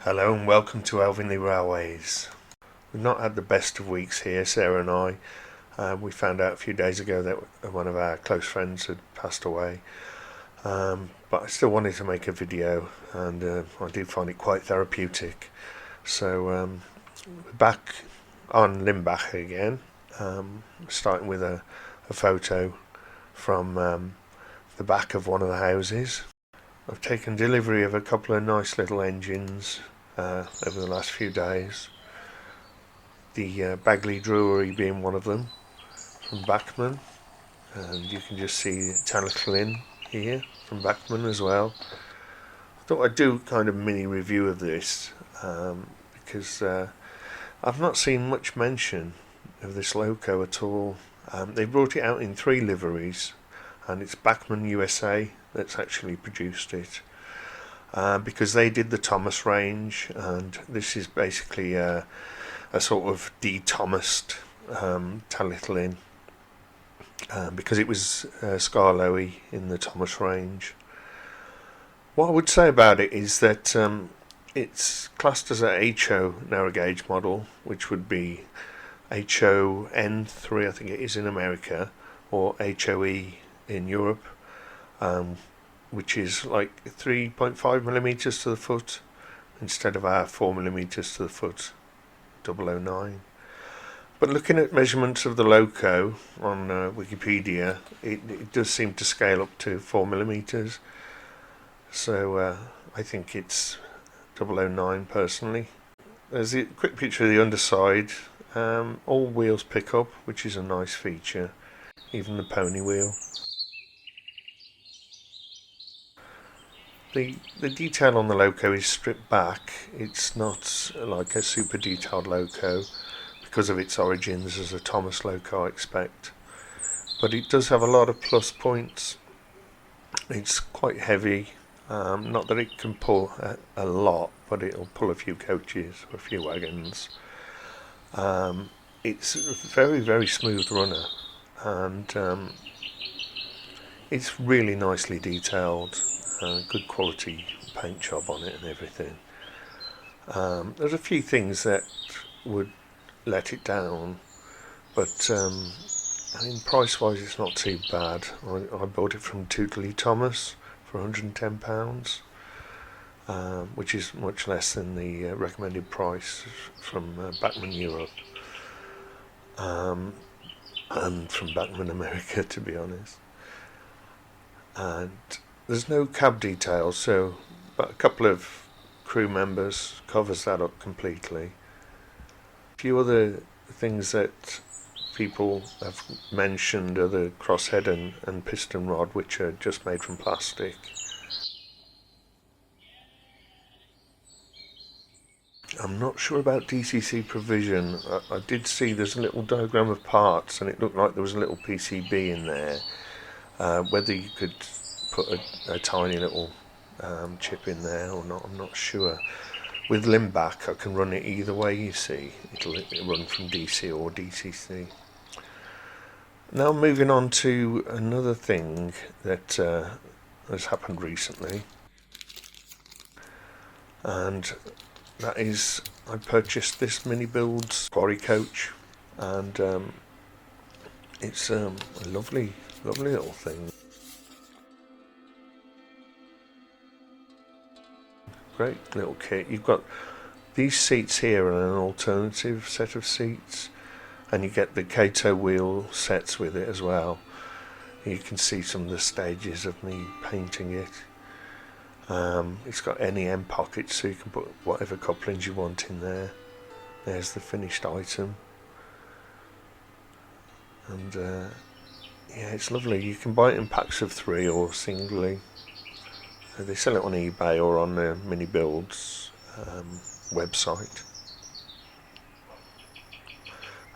Hello and welcome to Elvin the Railways. We've not had the best of weeks here, Sarah and I. We found out a few days ago that one of our close friends had passed away. But I still wanted to make a video, and I do find it quite therapeutic. So we're back on Lynnbach again, starting with a photo from the back of one of the houses. I've taken delivery of a couple of nice little engines over the last few days. The Bagley Brewery being one of them, from Bachmann, and you can just see Tal-y-llyn here from Bachmann as well. I thought I'd do kind of mini review of this because I've not seen much mention of this loco at all. They brought it out in 3 liveries, and it's Bachmann USA that's actually produced it, because they did the Thomas range, and this is basically a sort of de-Thomased Tal-y-llyn, because it was Scarlowy in the Thomas range. What I would say about it is that it's classed as a HO narrow gauge model, which would be HON3, I think it is in America, or HOE in Europe, which is like 3.5 millimeters to the foot instead of our 4 millimeters to the foot OO9. But looking at measurements of the loco on Wikipedia, it does seem to scale up to 4 millimeters. So I think it's OO9 personally. There's a quick picture of the underside. All wheels pick up, which is a nice feature, even the pony wheel. The detail on the loco is stripped back. It's not like a super detailed loco because of its origins as a Thomas loco, I expect. But it does have a lot of plus points. It's quite heavy. Not that it can pull a lot, but it'll pull a few coaches or a few wagons. It's a very, very smooth runner, and it's really nicely detailed. Good quality paint job on it and everything. There's a few things that would let it down, but I mean, price wise it's not too bad. I bought it from Tootly Thomas for £110, which is much less than the recommended price from Bachmann Europe, and from Bachmann America, to be honest. And there's no cab details, but a couple of crew members covers that up completely. A few other things that people have mentioned are the crosshead and piston rod, which are just made from plastic. I'm not sure about DCC provision. I did see there's a little diagram of parts, and it looked like there was a little PCB in there. Whether you could put a tiny little chip in there or not, I'm not sure. With Lynnbach I can run it either way, you see. It'll run from DC or DCC. Now moving on to another thing that has happened recently, and that is I purchased this Minibuilds Quarry coach, and it's a lovely little thing. Great little kit. You've got these seats here and an alternative set of seats, and you get the Kato wheel sets with it as well. You can see some of the stages of me painting it. It's got NEM pockets, so you can put whatever couplings you want in there. There's the finished item, and yeah, it's lovely. You can buy it in packs of 3 or singly. They sell it on eBay or on the Minibuilds website.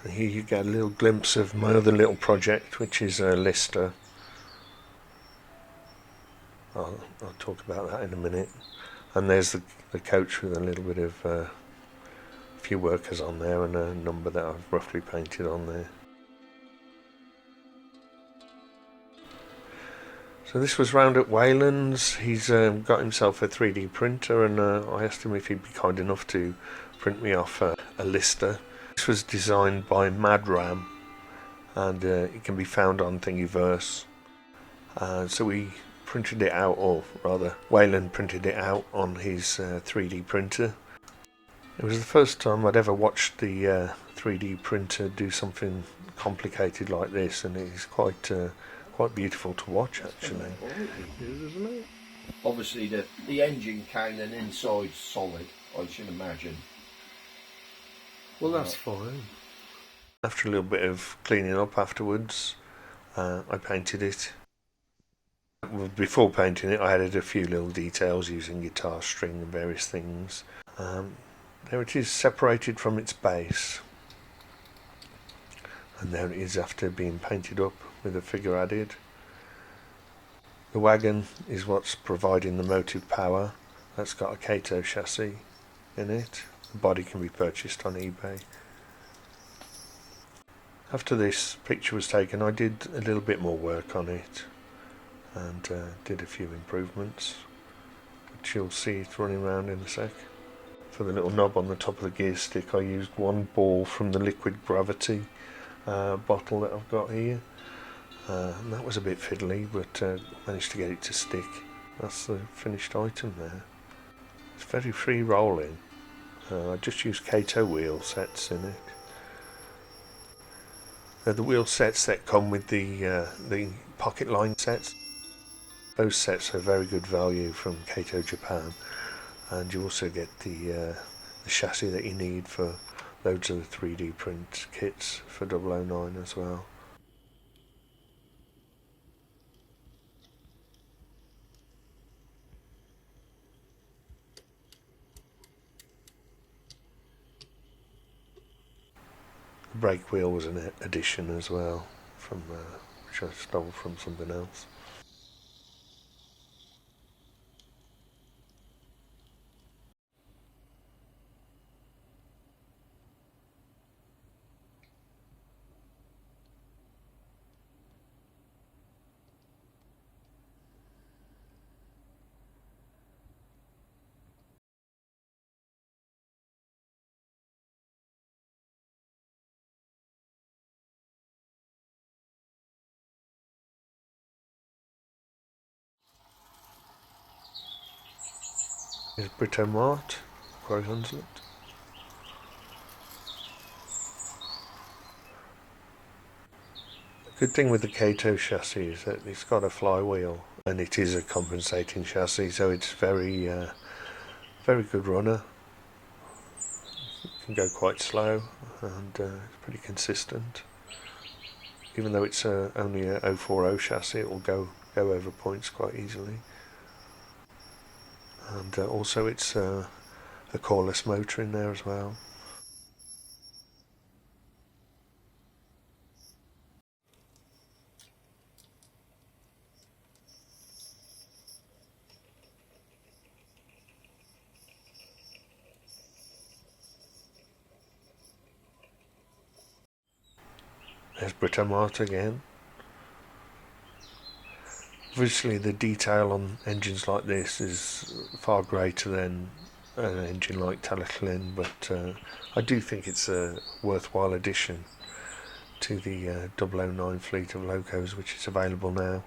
And here you get a little glimpse of my other little project, which is a Lister. I'll talk about that in a minute. And there's the coach with a little bit of a few workers on there and a number that I've roughly painted on there. So this was round at Wayland's. He's got himself a 3D printer, and I asked him if he'd be kind enough to print me off a Lister. This was designed by Madram, and it can be found on Thingiverse. So we printed it out, or rather Wayland printed it out on his 3D printer. It was the first time I'd ever watched the 3D printer do something complicated like this, and it's quite beautiful to watch, actually. Obviously the engine came and inside solid, I should imagine. Well, that's fine. After a little bit of cleaning up afterwards, I painted it. Before painting it, I added a few little details using guitar string and various things. There it is, separated from its base, and there it is after being painted up with a figure added. The wagon is what's providing the motive power. That's got a Kato chassis in it. The body can be purchased on eBay. After this picture was taken, I did a little bit more work on it and did a few improvements, which you'll see it running around in a sec. For the little knob on the top of the gear stick, I used one ball from the liquid gravity bottle that I've got here. And that was a bit fiddly, but managed to get it to stick. That's the finished item there. It's very free rolling. I just used Kato wheel sets in it. The wheel sets that come with the pocket line sets, those sets are very good value from Kato Japan, and you also get the chassis that you need for loads of the 3D print kits for OO9 as well. The brake wheel was an addition as well, from which I stole from something else. Is Brito Mart, Quarry. The good thing with the Kato chassis is that it's got a flywheel, and it is a compensating chassis, so it's very good runner. It can go quite slow, and it's pretty consistent. Even though it's only a 040 chassis, it will go over points quite easily. And also it's a coreless motor in there as well. There's Brito Mart again. Obviously the detail on engines like this is far greater than an engine like Tal-y-llyn, but I do think it's a worthwhile addition to the OO9 fleet of locos which is available now.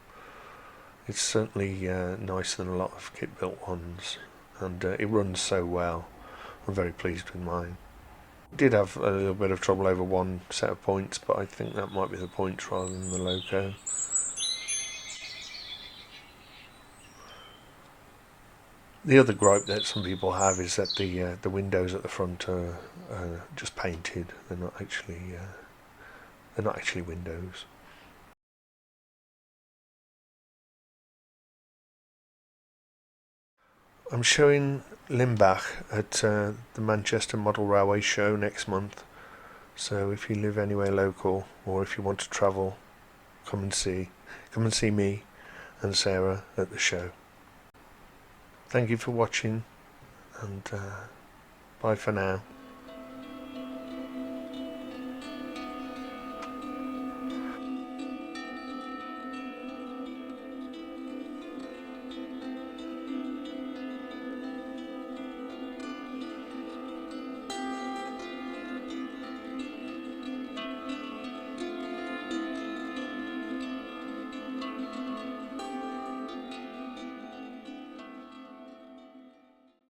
It's certainly nicer than a lot of kit built ones, and it runs so well. I'm very pleased with mine. Did have a little bit of trouble over one set of points, but I think that might be the points rather than the loco. The other gripe that some people have is that the windows at the front are just painted. They're not actually windows. I'm showing Lynnbach at the Manchester Model Railway show next month. So if you live anywhere local, or if you want to travel, come and see me and Sarah at the show. Thank you for watching, and bye for now.